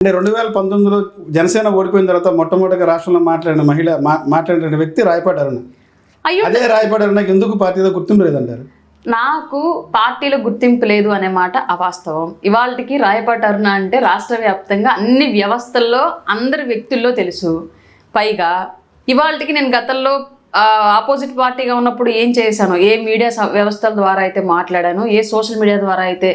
అంటే 2019లో జనసేన ఓడిపోయిన తర్వాత మొట్టమొదటిగా రాష్ట్రంలో మాట్లాడిన వ్యక్తి రాయపాటి అరుణ. అదే రాయపాటి అరుణకి ఎందుకు పార్టీలో గుర్తింపు లేదంటారు? నాకు పార్టీలో గుర్తింపు లేదు అనే మాట అవాస్తవం. ఇవాళకి రాయపాటి అరుణ అంటే రాష్ట్ర వ్యాప్తంగా అన్ని వ్యవస్థల్లో అందరి వ్యక్తుల్లో తెలుసు. పైగా ఇవాళకి నేను గతంలో ఆపోజిట్ పార్టీగా ఉన్నప్పుడు ఏం చేశాను, ఏ మీడియా వ్యవస్థల ద్వారా అయితే మాట్లాడాను, ఏ సోషల్ మీడియా ద్వారా అయితే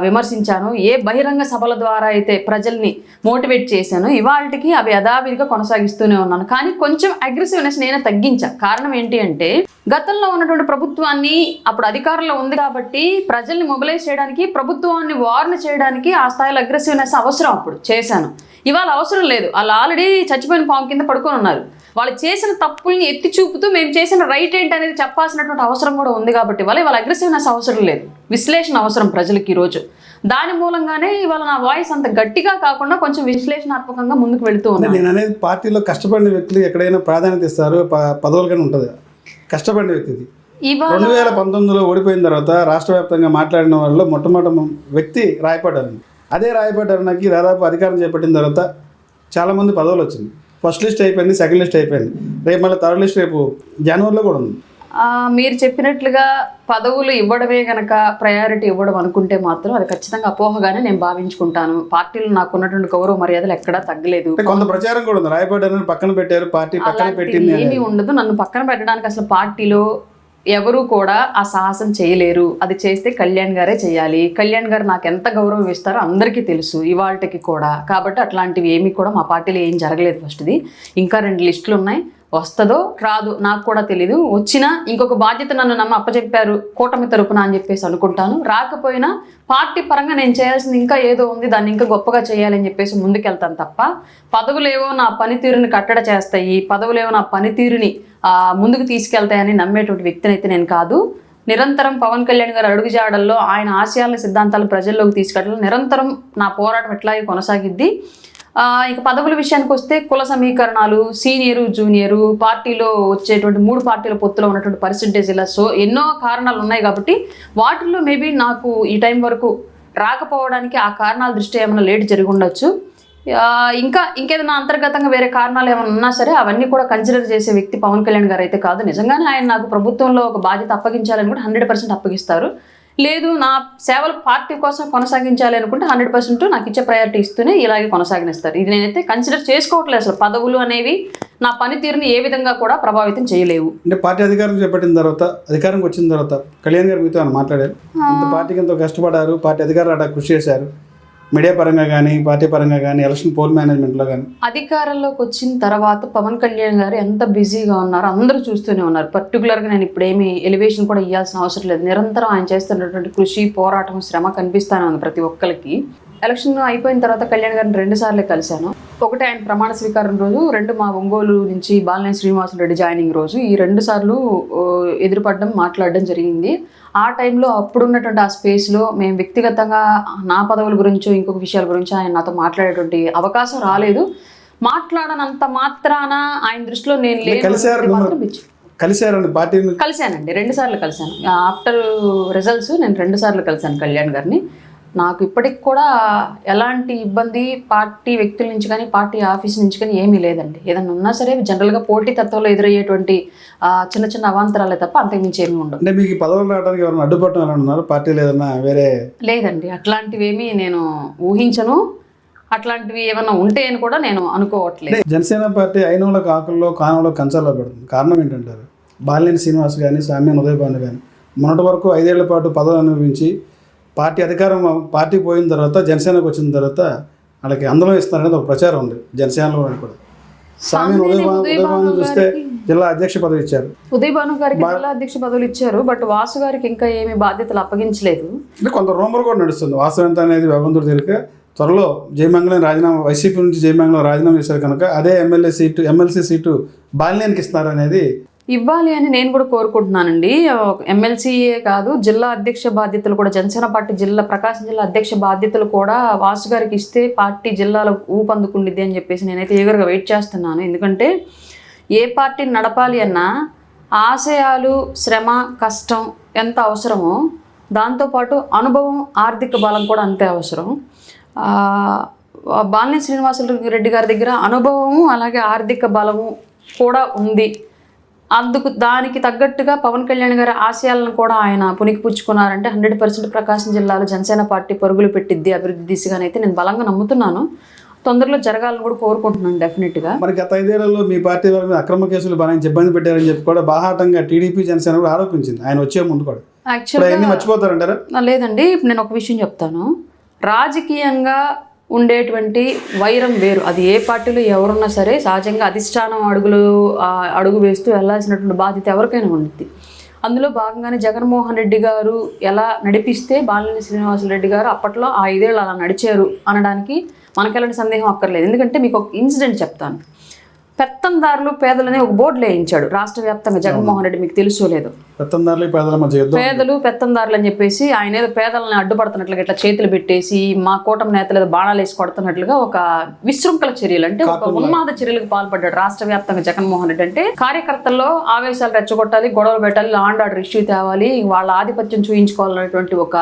విమర్శించాను, ఏ బహిరంగ సభల ద్వారా అయితే ప్రజల్ని మోటివేట్ చేశాను, ఇవాళకి అవి యథావిధిగా కొనసాగిస్తూనే ఉన్నాను. కానీ కొంచెం అగ్రెసివ్నెస్ నేనే తగ్గించా. కారణం ఏంటి అంటే గతంలో ఉన్నటువంటి ప్రభుత్వాన్ని అప్పుడు అధికారంలో ఉంది కాబట్టి ప్రజల్ని మొబిలైజ్ చేయడానికి, ప్రభుత్వాన్ని వార్న్ చేయడానికి ఆ స్థాయిలో అగ్రెసివ్నెస్ అవసరం అప్పుడు చేశాను. ఇవాళ అవసరం లేదు. వాళ్ళు ఆల్రెడీ చచ్చిపోయిన పాము కింద పడుకొని ఉన్నారు. వాళ్ళు చేసిన తప్పుల్ని ఎత్తి చూపుతూ మేము చేసిన రైట్ ఏంటి అనేది చెప్పాల్సినటువంటి అవసరం కూడా ఉంది కాబట్టి వాళ్ళ అగ్రెసివ్నెస్ అవసరం లేదు, విశ్లేషణ అవసరం ప్రజలకి ఈరోజు. దాని మూలంగానే ఇవాళ నా వాయిస్ అంత గట్టిగా కాకుండా కొంచెం విశ్లేషణాత్మకంగా ముందుకు వెళుతూ ఉన్నాను. నేను అనేది పార్టీలో కష్టపడిన వ్యక్తులు ఎక్కడైనా ప్రాధాన్యత ఇస్తారు, పదవులుగానే ఉంటుంది. కష్టపడిన వ్యక్తిది 2019లో ఓడిపోయిన తర్వాత రాష్ట్ర వ్యాప్తంగా మాట్లాడిన వాళ్ళలో మొట్టమొదటి వ్యక్తి రాయపాటి అరుణ. అదే రాయపాటి అరుణకి దాదాపు అధికారం చేపట్టిన తర్వాత చాలామంది పదవులు వచ్చింది. ఫస్ట్ లిస్ట్ అయిపోయింది, సెకండ్ లిస్ట్ అయిపోయింది, రేపు మళ్ళీ థర్డ్ లిస్ట్ రేపు జనవరిలో కూడా ఉంది. మీరు చెప్పినట్లుగా పదవులు ఇవ్వడమే కనుక ప్రయారిటీ ఇవ్వడం అనుకుంటే మాత్రం అది ఖచ్చితంగా అపోహగానే నేను భావించుకుంటాను. పార్టీలో నాకు ఉన్నటువంటి గౌరవ మర్యాదలు ఎక్కడా తగ్గలేదు. కొంత ప్రచారం కూడా ఉంది, రాయపాటి అరుణ పక్కన పెట్టారు, పార్టీ పక్కన పెట్టింది. ఏమీ ఉండదు. నన్ను పక్కన పెట్టడానికి అసలు పార్టీలో ఎవరు కూడా ఆ సాహసం చేయలేరు. అది చేస్తే కళ్యాణ్ గారే చేయాలి. కళ్యాణ్ గారు నాకు ఎంత గౌరవం ఇస్తారో అందరికీ తెలుసు ఇవాళకి కూడా. కాబట్టి అట్లాంటివి ఏమీ కూడా మా పార్టీలో ఏం జరగలేదు. ఫస్ట్ది ఇంకా 2 లిస్టులు ఉన్నాయి. వస్తుందో రాదు నాకు కూడా తెలీదు. వచ్చినా ఇంకొక బాధ్యత నన్ను అప్పచెప్పారు కూటమి తరపున అని చెప్పేసి అనుకుంటాను. రాకపోయినా పార్టీ పరంగా నేను చేయాల్సింది ఇంకా ఏదో ఉంది, దాన్ని ఇంకా గొప్పగా చేయాలని చెప్పేసి ముందుకెళ్తాను తప్ప పదవులేవో నా పనితీరుని కట్టడ చేస్తాయి, పదవులేవో నా పనితీరుని ముందుకు తీసుకెళ్తాయని నమ్మేటువంటి వ్యక్తిని అయితే నేను కాదు. నిరంతరం పవన్ కళ్యాణ్ గారు అడుగుజాడల్లో ఆయన ఆశయాల సిద్ధాంతాలు ప్రజల్లోకి తీసుకెళ్ళడం నిరంతరం నా పోరాటం ఎట్లాగే కొనసాగిద్ది. ఇక పదవుల విషయానికి వస్తే కుల సమీకరణాలు, సీనియరు జూనియరు, పార్టీలో వచ్చేటువంటి 3 పార్టీల పొత్తులో ఉన్నటువంటి పర్సెంటేజ్, ఇలా ఎన్నో కారణాలు ఉన్నాయి కాబట్టి వాటిల్లో మేబీ నాకు ఈ టైం వరకు రాకపోవడానికి ఆ కారణాల దృష్ట్యా ఏమైనా లేట్ జరిగి ఉండొచ్చు. ఇంకేదైనా అంతర్గతంగా వేరే కారణాలు ఏమైనా ఉన్నా సరే అవన్నీ కూడా కన్సిడర్ చేసే వ్యక్తి పవన్ కళ్యాణ్ గారు అయితే కాదు. నిజంగానే ఆయన నాకు ప్రభుత్వంలో ఒక బాధ్యత అప్పగించాలని కూడా 100% అప్పగిస్తారు. లేదు నా సేవలు పార్టీ కోసం కొనసాగించాలి అనుకుంటే 100% నాకు ఇచ్చే ప్రయారిటీ ఇస్తూనే ఇలాగే కొనసాగిస్తారు. ఇది నేనైతే కన్సిడర్ చేసుకోవట్లేదు. అసలు పదవులు అనేవి నా పనితీరుని ఏ విధంగా కూడా ప్రభావితం చేయలేవు. అంటే పార్టీ అధికారం చేపట్టిన తర్వాత, అధికారంకి వచ్చిన తర్వాత కళ్యాణ్ గారు మీతో మాట్లాడారు, పార్టీకి ఎంతో కష్టపడారు, పార్టీ అధికారులు కృషి చేశారు, మీడియా పరంగా కానీ పార్టీ పరంగా కానీ ఎలక్షన్ పోల్ మేనేజ్మెంట్లో కానీ. అధికారంలోకి వచ్చిన తర్వాత పవన్ కళ్యాణ్ గారు ఎంత బిజీగా ఉన్నారో అందరూ చూస్తూనే ఉన్నారు. పర్టికులర్గా నేను ఇప్పుడేమి ఎలివేషన్ కూడా ఇవ్వాల్సిన అవసరం లేదు. నిరంతరం ఆయన చేస్తున్నటువంటి కృషి, పోరాటం, శ్రమ కనిపిస్తూనే ఉంది ప్రతి ఒక్కరికి. ఎలక్షన్ అయిపోయిన తర్వాత కళ్యాణ్ గారిని 2 సార్లు కలిశాను. ఒకటి ఆయన ప్రమాణ స్వీకారం రోజు, 2 మా ఒంగోలు నుంచి బాలినేని శ్రీనివాసరెడ్డి జాయినింగ్ రోజు. ఈ 2 సార్లు ఎదురుపడడం, మాట్లాడడం జరిగింది. ఆ టైంలో అప్పుడున్నటువంటి ఆ స్పేస్లో మేము వ్యక్తిగతంగా నా పదవుల గురించో ఇంకొక విషయాల గురించి ఆయన నాతో మాట్లాడేటువంటి అవకాశం రాలేదు. మాట్లాడనంత మాత్రాన ఆయన దృష్టిలో నేను కలిశానండి. 2 సార్లు కలిశాను. ఆఫ్టర్ రిజల్ట్స్ నేను 2 సార్లు కలిశాను కళ్యాణ్ గారిని. నాకు ఇప్పటికి కూడా ఎలాంటి ఇబ్బంది పార్టీ వ్యక్తుల నుంచి కానీ పార్టీ ఆఫీస్ నుంచి కానీ ఏమీ లేదండి. ఏదన్నా ఉన్నా సరే జనరల్గా పోటీ తత్వంలో ఎదురయ్యేటువంటి చిన్న చిన్న అవాంతరాలే తప్ప అంతకుమించి ఏమీ ఉండవు. అంటే మీకు పదవులు రావడానికి ఎవరైనా అడ్డుపడటం ఎలా ఉన్నారు పార్టీలో ఏదన్నా వేరే? లేదండి, అట్లాంటివి ఏమీ నేను ఊహించను. అట్లాంటివి ఏమైనా ఉంటే అని కూడా నేను అనుకోవట్లేదు. జనసేన పార్టీ అయినోళ్ళ కాకుల్లో కానంలో కంచాల్లో పడుతుంది. కారణం ఏంటంటారు? బాలినేని శ్రీనివాస్ కానీ సామ్యాన్ ఉదయభాను కానీ మొన్నటి వరకు 5 ఏళ్ల పాటు పదవి అనుభవించి పార్టీ పోయిన తర్వాత జనసేనకు వచ్చిన తర్వాత వాళ్ళకి అందరం ఇస్తున్నారనేది ఒక ప్రచారం ఉంది జనసేనలో కూడా. సామ్యాన్ ఉదయభాను చూస్తే జిల్లా అధ్యక్ష పదవి ఇచ్చారు, ఉదయభాను గారికి జిల్లా అధ్యక్ష పదవులు ఇచ్చారు. బట్ వాసు గారికి ఇంకా ఏమి బాధ్యతలు అప్పగించలేదు. అంటే కొంత రూమర్ కూడా నడుస్తుంది. వాసు ఎంత అనేది భగవంతుడు తెలియక త్వరలో జయమంగళం రాజీనామా, వైసీపీ నుంచి జయమంగళం రాజీనామా చేశారు కనుక అదే ఎమ్మెల్సీ సీటు బాలినేనికి ఇస్తున్నారు అనేది ఇవ్వాలి అని నేను కూడా కోరుకుంటున్నానండి. ఎమ్మెల్సీయే కాదు, జిల్లా అధ్యక్ష బాధ్యతలు కూడా జనసేన పార్టీ ప్రకాశం జిల్లా అధ్యక్ష బాధ్యతలు కూడా వాసు గారికి ఇస్తే పార్టీ జిల్లాలో ఊపందుకుండిద్ది అని చెప్పేసి నేనైతే ఈగర్గా వెయిట్ చేస్తున్నాను. ఎందుకంటే ఏ పార్టీని నడపాలి అన్నా ఆశయాలు, శ్రమ, కష్టం ఎంత అవసరమో దాంతోపాటు అనుభవం, ఆర్థిక బలం కూడా అంతే అవసరం. బాలినేని శ్రీనివాసరెడ్డి గారి దగ్గర అనుభవము అలాగే ఆర్థిక బలము కూడా ఉంది. దానికి తగ్గట్టుగా పవన్ కళ్యాణ్ గారి ఆశయాలను కూడా ఆయన పుణికిపుచ్చుకున్నారంటే 100% ప్రకాశం జిల్లాలో జనసేన పార్టీ పరుగులు పెట్టిద్ది అభివృద్ధి దిశగానైతే నేను బలంగా నమ్ముతున్నాను. తొందరలో జరగాలని కూడా కోరుకుంటున్నాను డెఫినెట్గా. మరి గత 5 ఏళ్లలో మీ పార్టీ వారి మీద అక్రమ కేసులు బనాయించి ఇబ్బంది పెట్టారని చెప్పి కూడా బాహాటంగా టీడీపీ జనసేన కూడా ఆరోపించింది ఆయన వచ్చే ముందు కూడా. యాక్చువల్గా మర్చిపోతారంటారా? లేదండి, ఇప్పుడు నేను ఒక విషయం చెప్తాను. రాజకీయంగా ఉండేటువంటి వైరం వేరు. అది ఏ పార్టీలో ఎవరున్నా సరే సహజంగా అధిష్టానం అడుగు వేస్తూ వెళ్ళాల్సినటువంటి బాధ్యత ఎవరికైనా ఉంటుంది. అందులో భాగంగానే జగన్మోహన్ రెడ్డి గారు ఎలా నడిపిస్తే బాలినేని శ్రీనివాసరెడ్డి గారు అప్పట్లో ఆ 5 ఏళ్ళు అలా నడిచారు అనడానికి మనకు ఎలాంటి సందేహం అక్కర్లేదు. ఎందుకంటే మీకు ఒక ఇన్సిడెంట్ చెప్తాను. పెత్తందారులు పేదలని ఒక బోర్డులో వేయించాడు రాష్ట్ర వ్యాప్తంగా జగన్మోహన్ రెడ్డి, మీకు తెలుసో లేదు. పేదలు పెత్తందారులు అని చెప్పేసి ఆయన ఏదో పేదలను అడ్డుపడుతున్నట్లుగా ఇట్లా చేతులు పెట్టేసి మా కూటమి నేతలు ఏదో బాణాలు వేసి కొడుతున్నట్లుగా ఒక విశృంఖల చర్యలు అంటే ఒక ఉన్మాద చర్యలకు పాల్పడ్డాడు రాష్ట్ర వ్యాప్తంగా జగన్మోహన్ రెడ్డి. అంటే కార్యకర్తల్లో ఆవేశాలు రెచ్చగొట్టాలి, గొడవలు పెట్టాలి, లా అండ్ ఆర్డర్ ఇష్యూ తేవాలి, వాళ్ళ ఆధిపత్యం చూయించుకోవాలనేటువంటి ఒక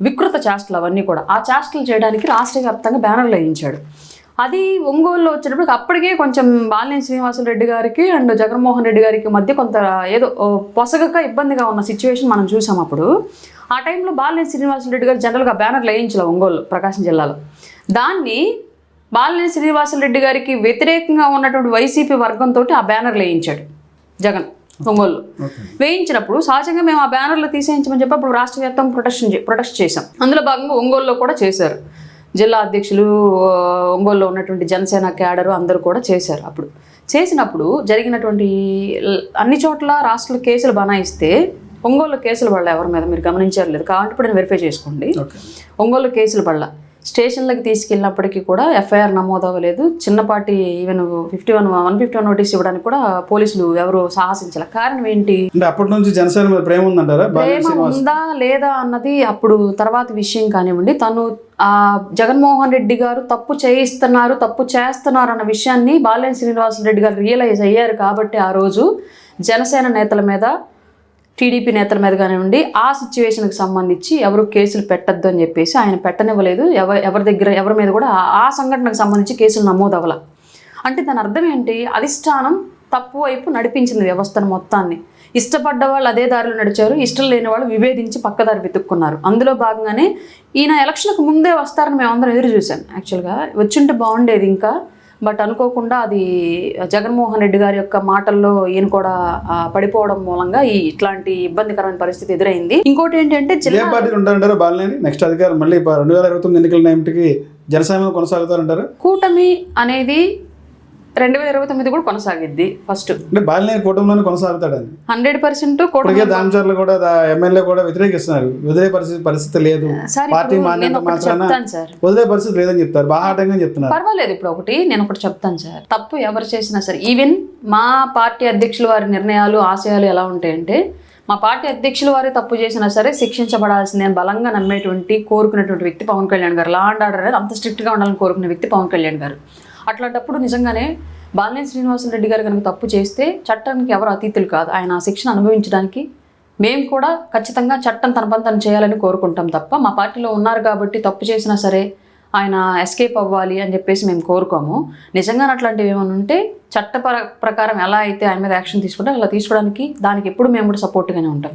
వికృత చేష్టలు అవన్నీ కూడా. ఆ చేష్టలు చేయడానికి రాష్ట్ర వ్యాప్తంగా బ్యానర్లు వేయించాడు. అది ఒంగోలులో వచ్చినప్పుడు అప్పటికే కొంచెం బాలినేని శ్రీనివాసరెడ్డి గారికి అండ్ జగన్మోహన్ రెడ్డి గారికి మధ్య కొంత ఏదో పొసగక ఇబ్బందిగా ఉన్న సిచ్యువేషన్ మనం చూసాం. అప్పుడు ఆ టైంలో బాలినేని శ్రీనివాసరెడ్డి గారు జనరల్గా బ్యానర్లు వేయించలే ఒంగోలు ప్రకాశం జిల్లాలో. దాన్ని బాలినేని శ్రీనివాసరెడ్డి గారికి వ్యతిరేకంగా ఉన్నటువంటి వైసీపీ వర్గంతో ఆ బ్యానర్లు వేయించాడు జగన్ ఒంగోలు. వేయించినప్పుడు సహజంగా మేము ఆ బ్యానర్లు తీసేయించమని చెప్పి అప్పుడు రాష్ట్ర వ్యాప్తంగా ప్రొటెస్ట్ చేశాం. అందులో భాగంగా ఒంగోలులో కూడా చేశారు. జిల్లా అధ్యక్షులు, ఒంగోలులో ఉన్నటువంటి జనసేన క్యాడరు అందరూ కూడా చేశారు. అప్పుడు చేసినప్పుడు జరిగినటువంటి అన్ని చోట్ల రాష్ట్రంలో కేసులు బనాయిస్తే ఒంగోలు కేసులు పడలే ఎవరి మీద, మీరు గమనించారు లేదు, కాబట్టి ఇప్పుడు నేను వెరిఫై చేసుకోండి. ఒంగోలు కేసులు పడల. స్టేషన్లకు తీసుకెళ్ళినప్పటికీ కూడా ఎఫ్ఐఆర్ నమోదు అవ్వలేదు. చిన్నపాటి ఈవెన్ 151 నోటీస్ ఇవ్వడానికి కూడా పోలీసులు ఎవరు సాహసించాల. కారణం ఏంటి? అప్పటి నుంచి జనసేన మీద ప్రేమ ఉందంటారా? ప్రేమ ఉందా లేదా అన్నది అప్పుడు తర్వాత విషయం కానివ్వండి. తను జగన్మోహన్ రెడ్డి గారు తప్పు చేస్తున్నారు అన్న విషయాన్ని బాలినేని శ్రీనివాసరెడ్డి గారు రియలైజ్ అయ్యారు కాబట్టి ఆ రోజు జనసేన నేతల మీద, టీడీపీ నేతల మీద కానివ్వండి ఆ సిచ్యువేషన్కి సంబంధించి ఎవరు కేసులు పెట్టద్దు అని చెప్పేసి ఆయన పెట్టనివ్వలేదు. ఎవరి మీద కూడా ఆ సంఘటనకు సంబంధించి కేసులు నమోదు అవ్వాల. అంటే దాని అర్థం ఏంటి? అధిష్టానం తప్పు వైపు నడిపించింది వ్యవస్థను మొత్తాన్ని. ఇష్టపడ్డ వాళ్ళు అదే దారిలో నడిచారు, ఇష్టం లేని వాళ్ళు విభేదించి పక్కదారి వెతుక్కున్నారు. అందులో భాగంగానే ఈయన ఎలక్షన్లకు ముందే వస్తారని మేమందరం ఎదురు చూసాం. యాక్చువల్గా వచ్చింటే బాగుండేది ఇంకా, బట్ అనుకోకుండా అది జగన్మోహన్ రెడ్డి గారి యొక్క మాటల్లో ఈయన కూడా పడిపోవడం మూలంగా ఇట్లాంటి ఇబ్బందికరమైన పరిస్థితి ఎదురైంది. ఇంకోటి ఏంటంటే జిల్లా పార్టీలు ఉంటారంటారా బాలినేని నెక్స్ట్ అధికారం మళ్ళీ 2029 ఎన్నికల నాటికి జనసేన కొనసాగుతారంటారా? కూటమి అనేది 2029 కూడా కొనసాగిద్ది. ఫస్ట్ బాలినేని కూటమిలోనే కొనసాగుతాడని 100% దామచర్లు కూడా ఎమ్మెల్యే కూడా వ్యతిరేకిస్తున్నారు. వదిలే పరిస్థితి లేదు, పార్టీ మాన్యత మాత్రాన వదిలే పరిస్థితి లేదని చెప్తారు, బాహాటంగా చెప్తున్నారు. పర్వాలేదు, ఇప్పుడు నేను ఒకటి చెప్తాను సార్. తప్పు ఎవరు చేసినా సరే, ఈవెన్ మా పార్టీ అధ్యక్షుల వారి నిర్ణయాలు ఆశయాలు ఎలా ఉంటాయంటే, మా పార్టీ అధ్యక్షుల వారే తప్పు చేసినా సరే శిక్షించబడాల్సిందే అని బలంగా నమ్మేటువంటి కోరుకునేటువంటి వ్యక్తి పవన్ కళ్యాణ్ గారు. లా అండ్ ఆర్డర్ అనేది అంత స్ట్రిక్ట్గా ఉండాలని కోరుకునే వ్యక్తి పవన్ కళ్యాణ్ గారు. అట్లాంటప్పుడు నిజంగానే బాలినేని శ్రీనివాసరెడ్డి గారు కనుక తప్పు చేస్తే చట్టానికి ఎవరు అతీతులు కాదు. ఆయన ఆ శిక్షను అనుభవించడానికి మేము కూడా ఖచ్చితంగా చట్టం తన పని తను చేయాలని కోరుకుంటాం తప్ప, మా పార్టీలో ఉన్నారు కాబట్టి తప్పు చేసినా సరే ఆయన ఎస్కేప్ అవ్వాలి అని చెప్పేసి మేము కోరుకోము. నిజంగా అట్లాంటివి ఏమైనా ఉంటే చట్ట ప్రకారం ఎలా అయితే ఆయన మీద యాక్షన్ తీసుకుంటే అలా తీసుకోవడానికి దానికి ఎప్పుడు మేము కూడా సపోర్ట్గానే ఉంటాం.